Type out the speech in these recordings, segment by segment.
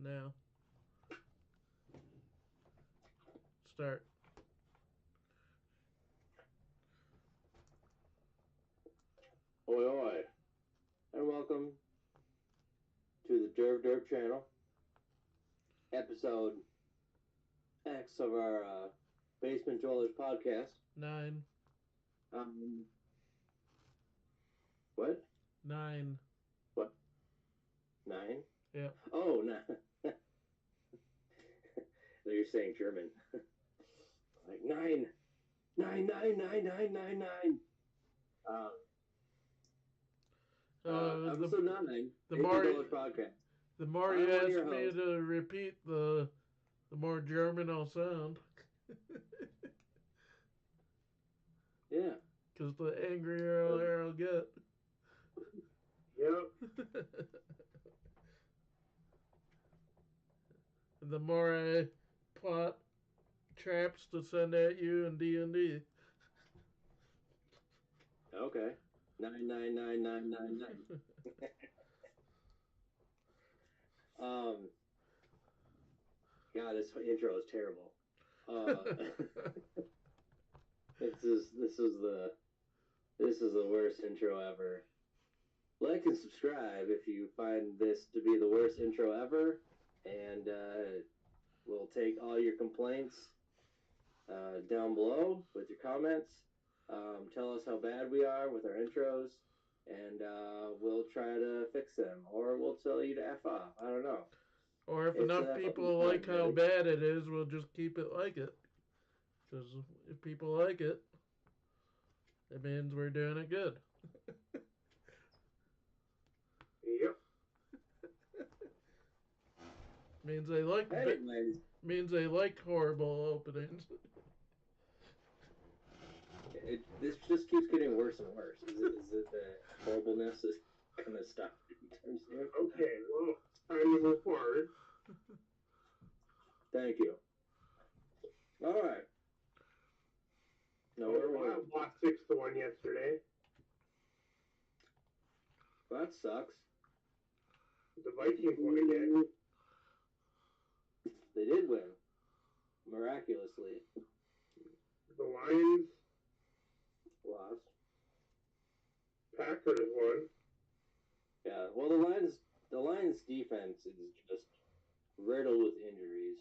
now. Start. Oi, oi, and welcome to the Derp channel, episode X of our Basement Dwellers podcast. 9. Um, what? 9. What? 9? Yeah. Oh, 9. You're saying German. Like 9. 9, 9, 9, 9, 9, 9. Episode 9, the Basement more Dwellers podcast. the more I'm you one of ask your me hosts. to repeat, the more German I'll sound. Yeah. Because the angrier I'll get. Yep. And the more I plot traps to send at you in D&D. Okay. 9, 9, 9, 9, 9, 9. God, this intro is terrible. This is the worst intro ever. Like and subscribe if you find this to be the worst intro ever, and we'll take all your complaints down below with your comments. Tell us how bad we are with our intros, and we'll try to fix them, or we'll tell you to F off. I don't know. Or if It's enough F off people like time, how buddy. bad it is, we'll just keep it like it. Because if people like it, it means we're doing it good. Yep. Means they like Anyways, means they like horrible openings. this just keeps getting worse and worse. Is it the horribleness is gonna stop anytime soon? Okay, well, time to move forward. Thank you. All right. No, The Wild lost 6-1 yesterday. that sucks. The Vikings won again. They did win miraculously. The Lions, Lost. Packers won. Yeah. Well, the Lions defense is just riddled with injuries.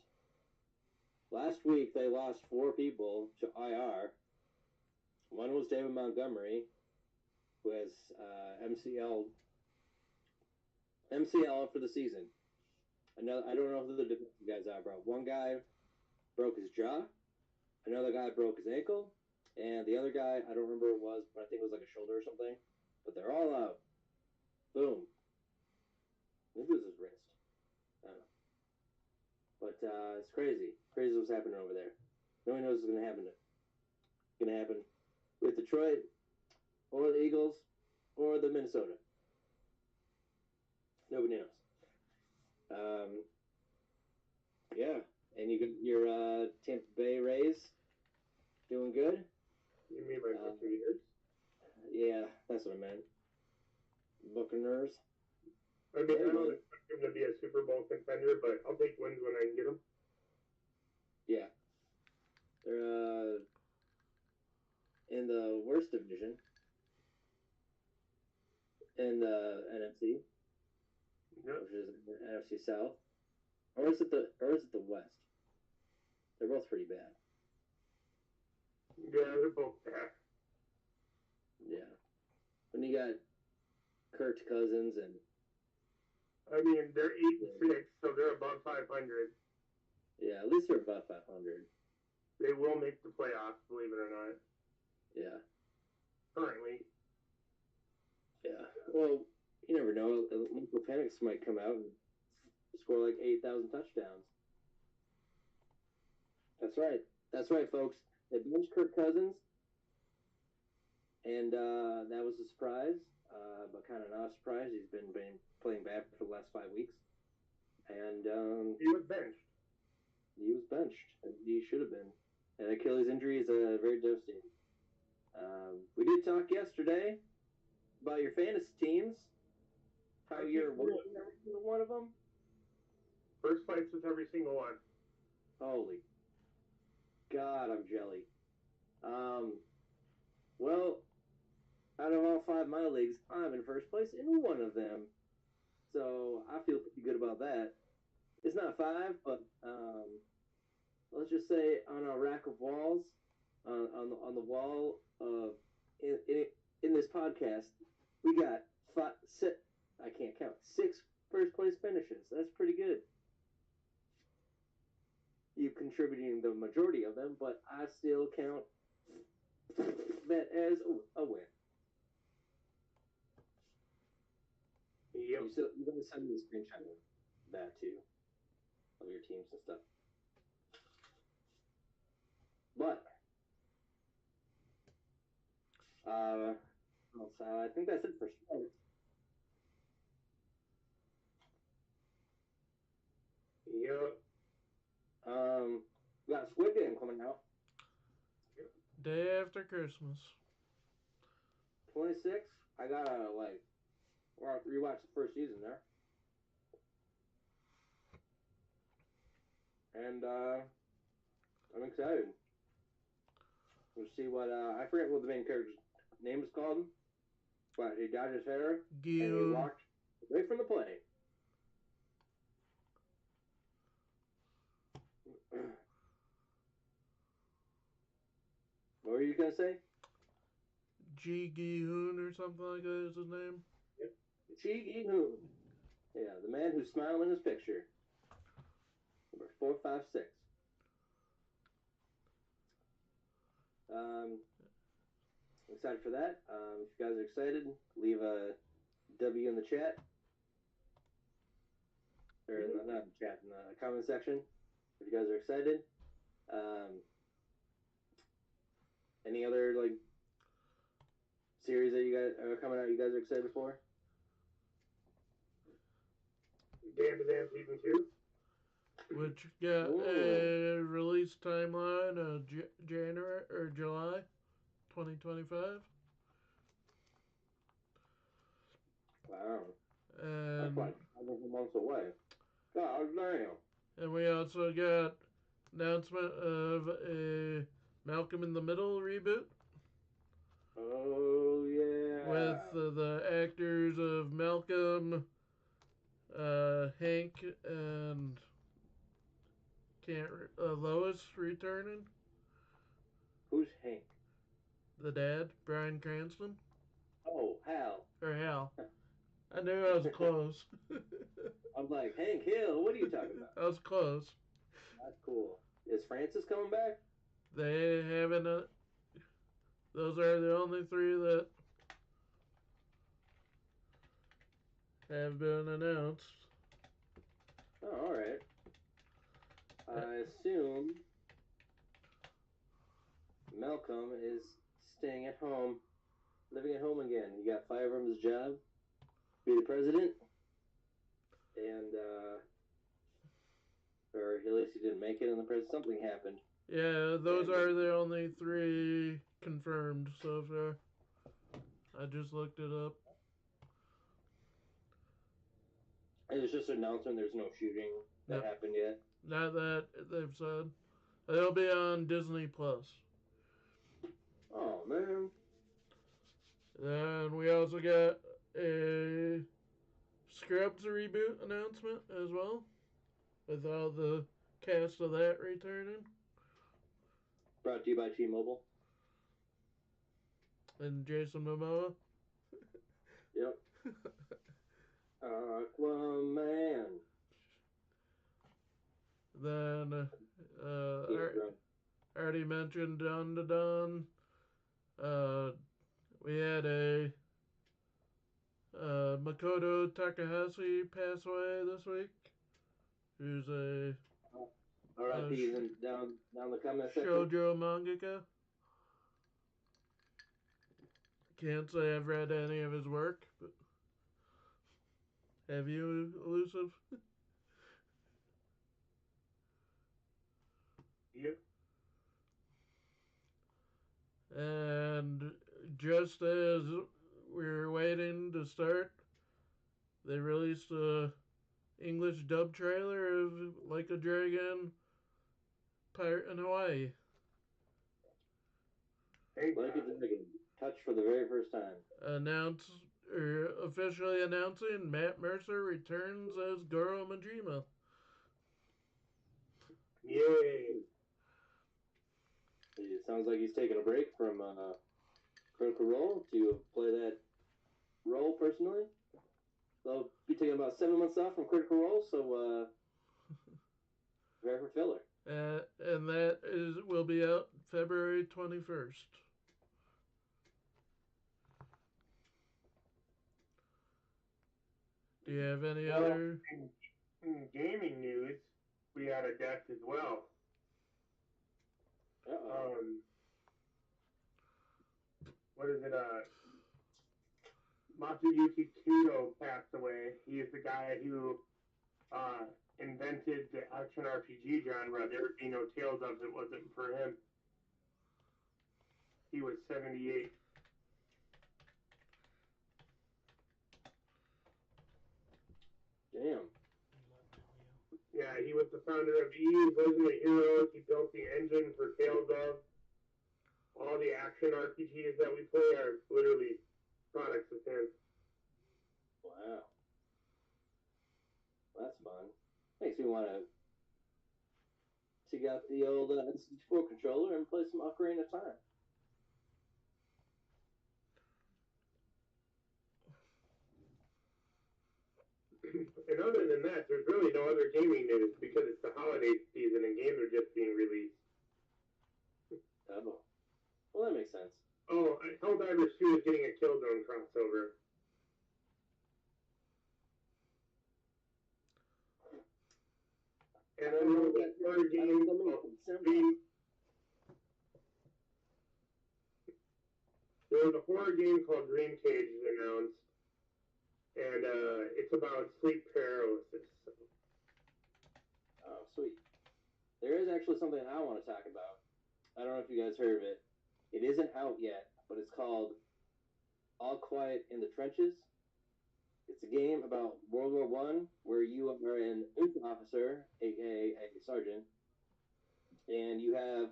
Last week they lost 4 people to IR. One was David Montgomery, who has MCL for the season. I don't know who the defensive guys are, bro. One guy broke his jaw, another guy broke his ankle, and the other guy, I don't remember what it was, but I think it was like a shoulder or something. But they're all out. Boom. Maybe it was his wrist. I don't know. But it's crazy. Crazy what's happening over there. No one knows what's going to happen. Going to happen with Detroit, or the Eagles, or the Minnesota. Nobody knows. Yeah, and you got your Tampa Bay Rays doing good. You mean by Buccaneers? Yeah, that's what I meant. Buccaneers. I mean, I don't expect them to be a Super Bowl contender, but I'll take wins when I can get them. Yeah, they're in the worst division in the NFC, Yep. which is the NFC South, or is it the West? They're both pretty bad. Yeah, they're both bad. Yeah, when you got Kirk Cousins and I mean, they're 8-6, so they're above 500. yeah, at least they're above 500. They will make the playoffs, believe it or not. Yeah, Currently. yeah. Well, you never know. Michael Penix might come out and score like 8,000 touchdowns. That's right. That's right, folks. They benched Kirk Cousins, and that was a surprise, but kind of not a surprise. He's been playing bad for the last 5 weeks, and He was benched. he was benched. He should have been. And Achilles injury is very devastating. We did talk yesterday about your fantasy teams. How you're working every single one of them. First place with every single one. Holy God, I'm jelly. Well, out of all 5 minor leagues, I'm in first place in one of them. So I feel pretty good about that. It's not 5, but let's just say on a rack of walls, on the wall of in this podcast, we got 5, 6. I can't count 6 first place finishes. That's pretty good. You contributing the majority of them, but I still count that as a win. Yep. You gotta send me a screenshot of that too, of your teams and stuff. But I think that's it for sports. Yep. We got Squid Game coming out. Day after Christmas. 26. I gotta rewatch the first season there. And I'm excited. We'll see what I forget what the main character's name is called. But he dyed his hair and he walked away from the plane. What were you gonna say? Ji Gi-hoon or something like that is his name. Ji Gi-hoon. Yeah, the man who's smiling in his picture. Number 456. Excited for that. If you guys are excited, leave a W in the chat. Or not in the chat, in the comment section. If you guys are excited. Any other series that you guys are coming out you guys are excited for? Dan to Dan season 2. Which got a release timeline of January or July 2025. Wow. And that's like 5 months away. God damn. And we also got announcement of a Malcolm in the Middle reboot. Oh yeah. With the actors of Malcolm, Hank, and Lois returning. Who's Hank? The dad, Bryan Cranston. Oh, Hal. Or Hal. I knew I was close. I'm like, Hank Hill, what are you talking about? I was close. That's cool. Is Francis coming back? They haven't. Those are the only 3 that have been announced. Oh, alright. I assume Malcolm is staying at home, living at home again. He got fired from his job, be the president, and or at least he didn't make it in the president. Something happened. Yeah, those are the only 3 confirmed so far. I just looked it up. And it's just an announcement. There's no shooting that happened yet. Not that they've said. It'll be on Disney Plus. Oh man. And we also got a Scrubs reboot announcement as well, with all the cast of that returning. Brought to you by T-Mobile. And Jason Momoa. Yep. Aquaman. Then, I already mentioned Dun Dun Dun. We had a Makoto Takahashi pass away this week. Who's a R.I.P. down the comment section. shoujo mangaka. Can't say I've read any of his work, but have you, Elusive? Yep. And just as we were waiting to start, they released a English dub trailer of Like a Dragon Pirate in Hawaii. Like a Dragon. Touch for the very first time. Officially announcing Matt Mercer returns as Goro Majima. Yay! It sounds like he's taking a break from Critical Role to play that role personally. They'll be taking about 7 months off from Critical Role, so prepare for filler. And that will be out February 21st. Do you have any other? In gaming news, we had a death as well. What is it? Masayuki Kudo passed away. He is the guy who invented the action RPG genre. There would be no Tales of it wasn't for him. He was 78. Damn. Yeah, he was the founder of Eve, Legendary Heroes. He built the engine for Tales of. All the action RPGs that we play are literally products of him. Wow. That's fun. Makes me want to take out the old N64 controller and play some Ocarina of Time. And other than that, there's really no other gaming news because it's the holiday season and games are just being released. Oh. Well, that makes sense. Oh, Helldivers 2 is getting a Killzone crossover. And I know that horror game there was a horror game called Dream Cage announced, and it's about sleep paralysis. Oh, sweet. There is actually something I want to talk about. I don't know if you guys heard of it. It isn't out yet, but it's called All Quiet in the Trenches. It's a game about World War I where you are an officer, aka a sergeant, and you have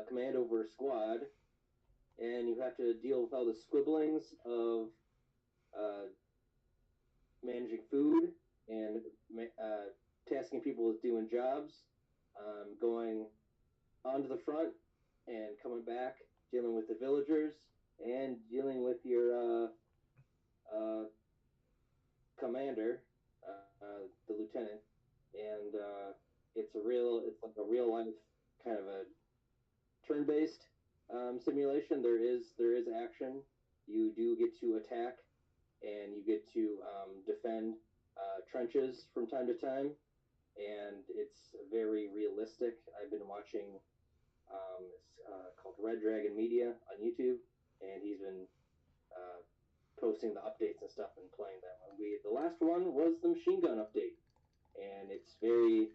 command over a squad, and you have to deal with all the squibblings of managing food and tasking people with doing jobs, going onto the front and coming back, dealing with the villagers, and dealing with your commander, the lieutenant, and it's like a real life kind of a turn-based simulation. There is action. You do get to attack, and you get to defend trenches from time to time, and it's very realistic. I've been watching. It's called Red Dragon Media on YouTube, and he's been posting the updates and stuff and playing that one. The last one was the machine gun update, and it's very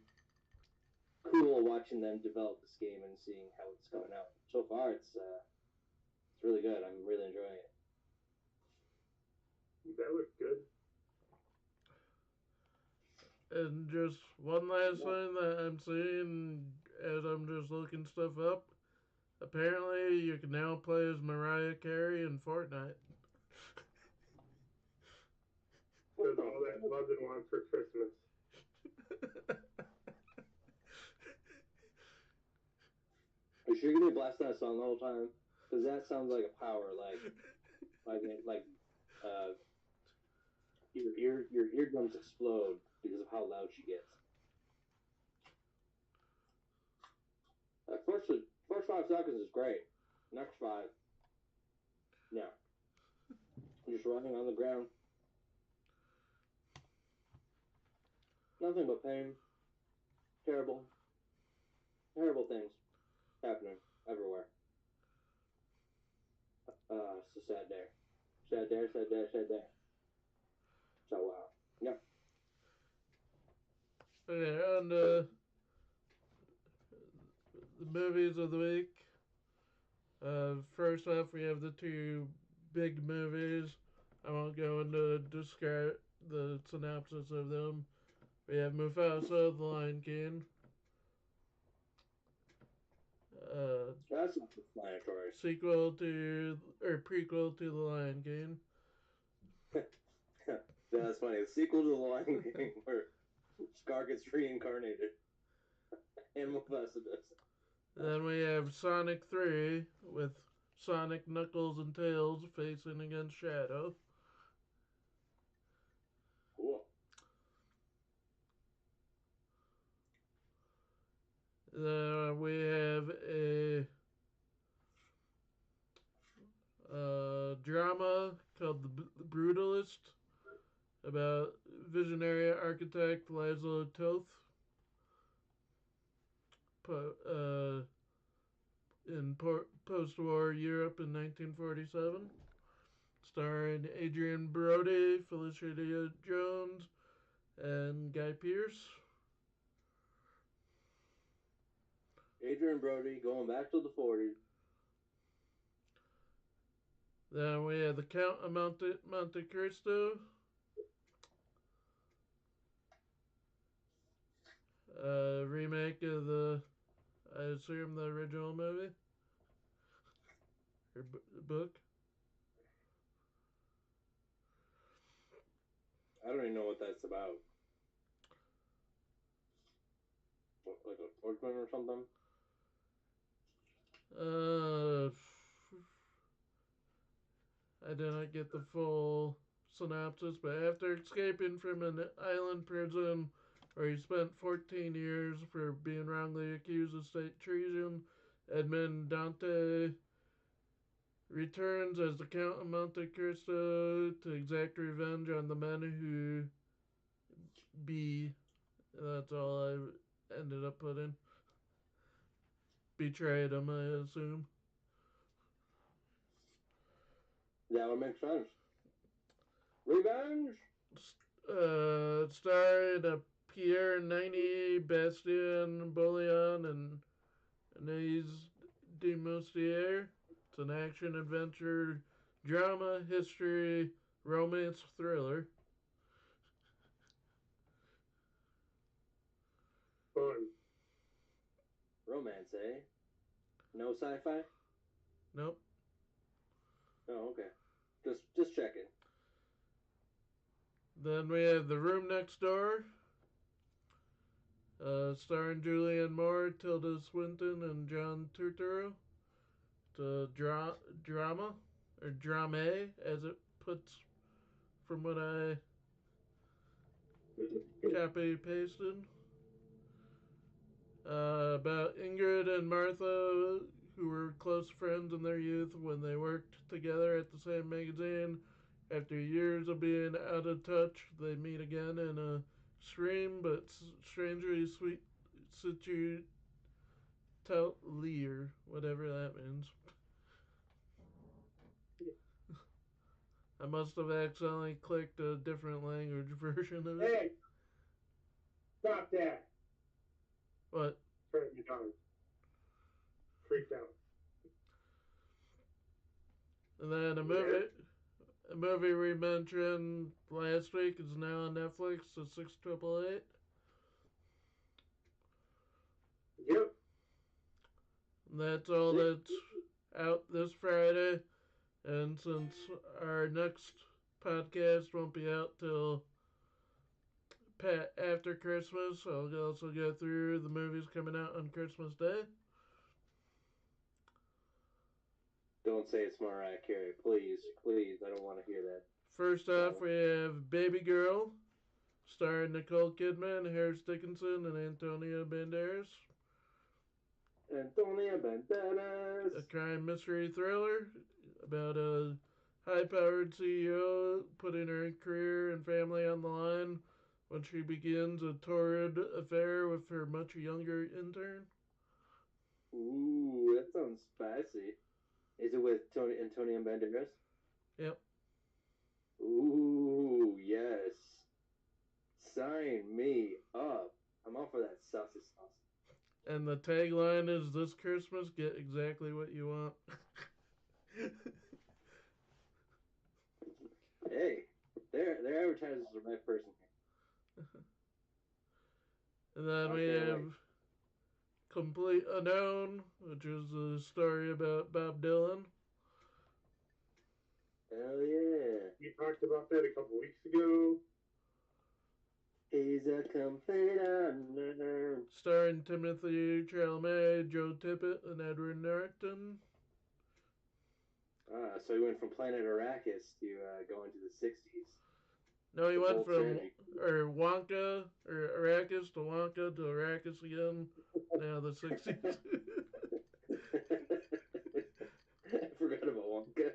cool watching them develop this game and seeing how it's coming out. So far, it's really good. I'm really enjoying it. That looks good. And just one last thing that I'm seeing as I'm just looking stuff up. Apparently, you can now play as Mariah Carey in Fortnite. Does all that London wants for Christmas. Are you sure you're gonna be blasting that song the whole time? Because that sounds like a power, your eardrums explode because of how loud she gets. First 5 seconds is great. Next 5, no. Just running on the ground. Nothing but pain. Terrible things happening everywhere. It's a sad day. Sad day. So, yeah. Okay, and the movies of the week. First off, we have the 2 big movies. I won't go into describe the synopsis of them, We have Mufasa, the Lion King. That's not explanatory. Sequel to, or prequel to The Lion King. That's funny. The sequel to The Lion King, where Scar gets reincarnated, and Mufasa does. Then we have Sonic 3 with Sonic, Knuckles, and Tails facing against Shadow. Cool. We have a drama called The Brutalist about visionary architect Laszlo Toth in post-war Europe in 1947, starring Adrian Brody, Felicia Jones, and Guy Pearce. Adrian Brody going back to the 40s. Then we have The Count of Monte Cristo. Remake of I assume the original movie or book. I don't even know what that's about. Like a Sportsman or something? I did not get the full synopsis, but after escaping from an island prison where he spent 14 years for being wrongly accused of state treason, Edmond Dante returns as the Count of Monte Cristo to exact revenge on the men who that's all I ended up putting. Betrayed him, I assume. That would make sense. Revenge! Starring Pierre Niney, Bastien Bouillon, and Anaïs de Moustier. It's an action, adventure, drama, history, romance, thriller. Fun. Romance, eh? No sci-fi? Nope. Oh, okay. Just checking. Then we have The Room Next Door, starring Julianne Moore, Tilda Swinton, and John Turturro. It's a drama, or drame, as it puts from what I copy pasted. About Ingrid and Martha, who were close friends in their youth when they worked together at the same magazine. After years of being out of touch, they meet again in a extreme but strangely sweet leer, whatever that means. I must have accidentally clicked a different language version of it. Hey! Stop that! What? Turn me down. Freaked out. And then a movie we mentioned last week is now on Netflix, the 6888. Yep. And that's all that's out this Friday. And since our next podcast won't be out till after Christmas, I'll also go through the movies coming out on Christmas Day. Don't say it's Mariah Carey. Please, please. I don't want to hear that. First off, we have Baby Girl, starring Nicole Kidman, Harris Dickinson, and Antonio Banderas. Antonio Banderas. A crime mystery thriller about a high-powered CEO putting her career and family on the line when she begins a torrid affair with her much younger intern. Ooh, that sounds spicy. Is it with Antonio Banderas? Yep. Ooh, yes. Sign me up. I'm all for that saucy sauce. And the tagline is, "This Christmas, get exactly what you want." Hey, their advertisers are my person here. And then I we can't have wait. Complete Unknown, which is a story about Bob Dylan. Hell yeah. We talked about that a couple weeks ago. He's a complete unknown. Starring Timothy Chalamet, Joe Tippett, and Edward Norton. So he went from Planet Arrakis to going to the 60s. No, he The went bold from strategy. Wonka or Arrakis to Wonka to Arrakis again. Now the 60s. I forgot about Wonka.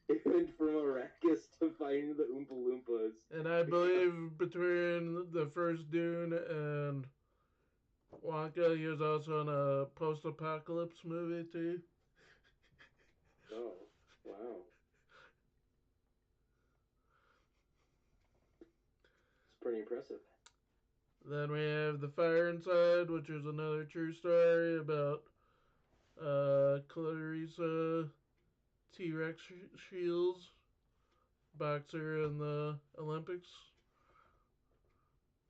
He went from Arrakis to fighting the Oompa Loompas. And I believe between the first Dune and Wonka, he was also in a post-apocalypse movie too. Oh, wow. It's pretty impressive. Then we have The Fire Inside, which is another true story about Clarissa T-Rex Shields, boxer in the Olympics.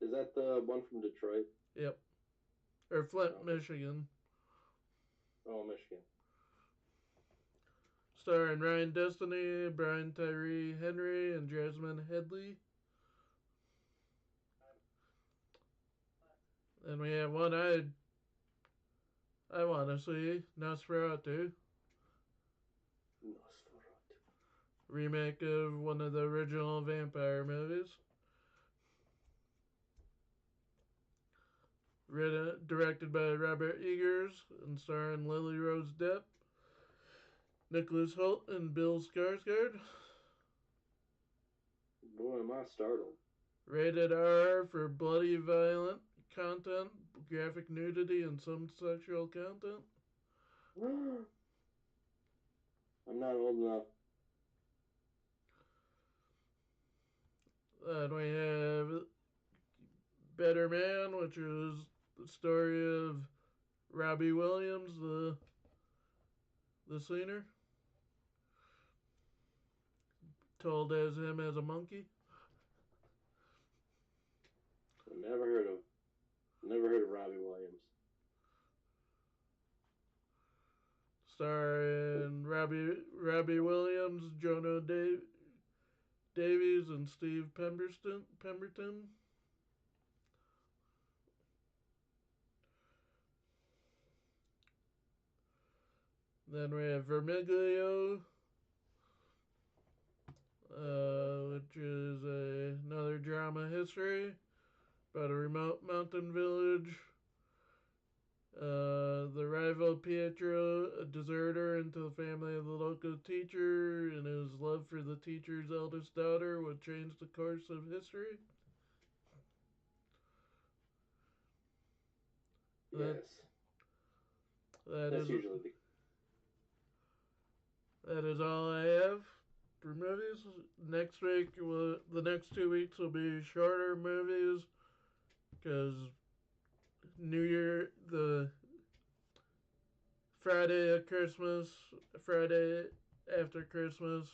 Is that the one from Detroit? Yep. Or Flint, Okay. Michigan. Oh, Michigan. Starring Ryan Destiny, Brian Tyree Henry, and Jasmine Headley. Then we have one I want to see, Nosferatu. Nosferatu. Remake of one of the original vampire movies. Directed by Robert Eggers and starring Lily Rose Depp, Nicholas Hoult, and Bill Skarsgård. Boy, am I startled. Rated R for bloody, violent content, graphic nudity, and some sexual content. I'm not old enough. Then we have Better Man, which is the story of Robbie Williams, the singer, told as him as a monkey. Never heard of Robbie Williams. Starring Robbie Williams, Jonah Davies, and Steve Pemberton. Then we have Vermiglio, which is another drama history about a remote mountain village. The rival Pietro, a deserter into the family of the local teacher, and his love for the teacher's eldest daughter would change the course of history. Yes. That's usually that is all I have for movies. Next week, the next 2 weeks will be shorter movies because New Year, the Friday of Christmas, Friday after Christmas,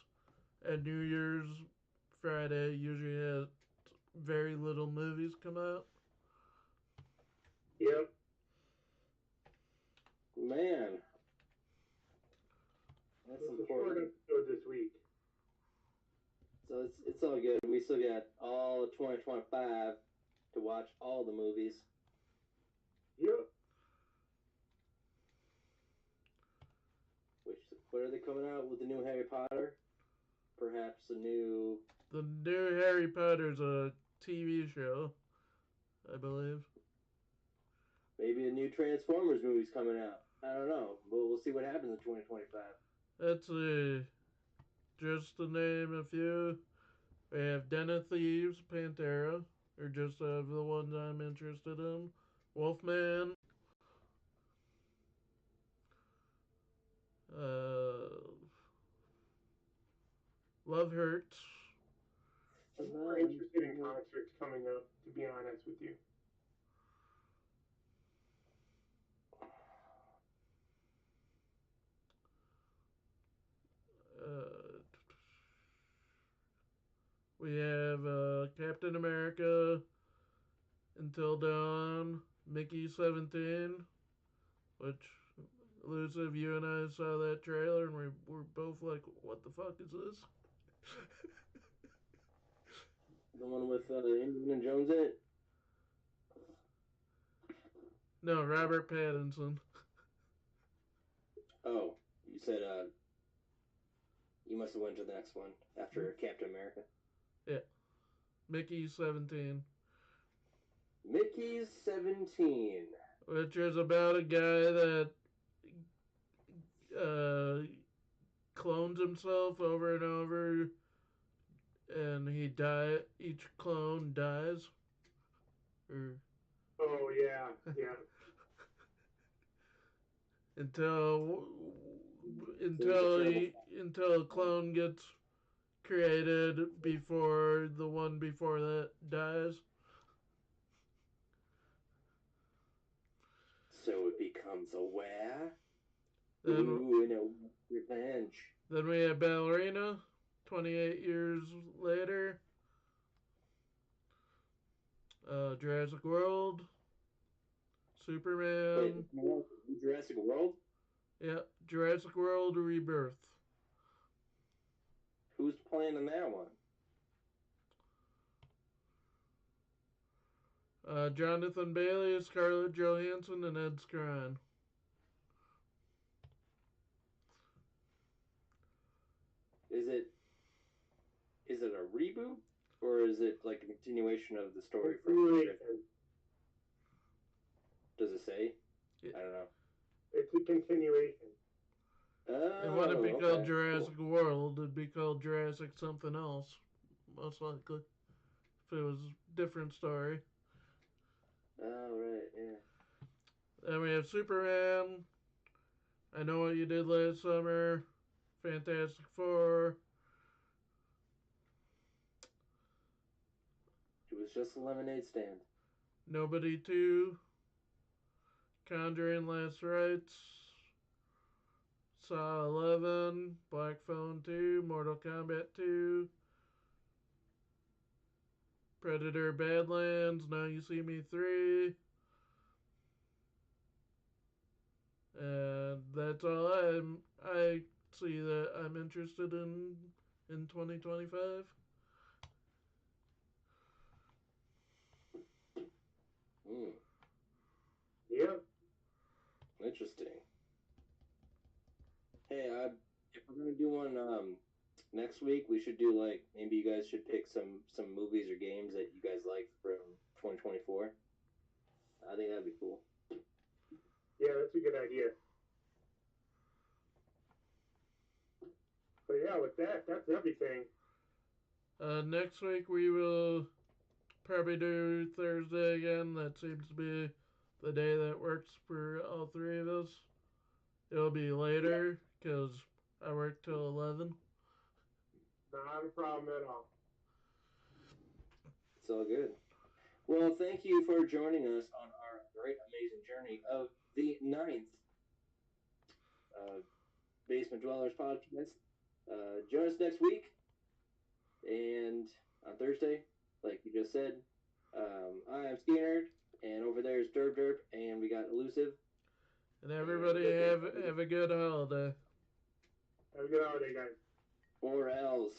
and New Year's Friday usually has very little movies come out. Yep. Man. That's It's a short important. episode this week. So it's all good. We still got all of 2025 to watch all the movies. Yep. What are they coming out with the new Harry Potter? Perhaps a new. The new Harry Potter's a TV show, I believe. Maybe a new Transformers movie's coming out. I don't know. We'll see what happens in 2025. That's just to name a few. We have Den of Thieves, Pantera, or just the ones I'm interested in. Wolfman. Love Hurts. I'm more interested in concerts coming up, to be honest with you. We have Captain America, Until Dawn, Mickey 17, which, Elusive, you and I saw that trailer and we were both like, what the fuck is this? The one with Indiana Jones in it? No, Robert Pattinson. Oh, you said you must have went to the next one after Captain America. Yeah. Mickey 17. Mickey's 17. Which is about a guy that clones himself over and over, and each clone dies. Or Oh yeah. until a clone gets created before the one before that dies. So it becomes aware. Then, Ooh, no revenge. then we have Ballerina, 28 years later. Jurassic World, Superman. Wait, Jurassic World? Yeah, Jurassic World Rebirth. Who's playing in that one? Jonathan Bailey, Scarlett Johansson, and Ed Skrein. Is it a reboot or is it like a continuation of the story from? Continuation. Does it say? Yeah. I don't know. It's a continuation. It wouldn't be called okay. Jurassic Cool. World. It'd be called Jurassic something else, most likely, if it was a different story. Oh right, yeah. Then we have Superman. I Know What You Did Last Summer. Fantastic Four. It was just a lemonade stand. Nobody 2. Conjuring Last Rites. Saw 11. Black Phone 2. Mortal Kombat 2. Predator Badlands. Now You See Me 3. And that's all I see that I'm interested in 2025. Yep. Interesting. Hey, if we're gonna do one next week, we should do like maybe you guys should pick some movies or games that you guys like from 2024. I think that'd be cool. Yeah, that's a good idea. But yeah, with that's everything. Next week we will probably do Thursday again. That seems to be the day that works for all three of us. It'll be later because I work till 11. Not a problem at all. It's all good. Well, thank you for joining us on our great, amazing journey of the 9th Basement Dwellers podcast. Join us next week and on Thursday, like you just said. I am Skinner, and over there is Derp Derp, and we got Elusive. And everybody have a good holiday. Have a good holiday, guys. Or else.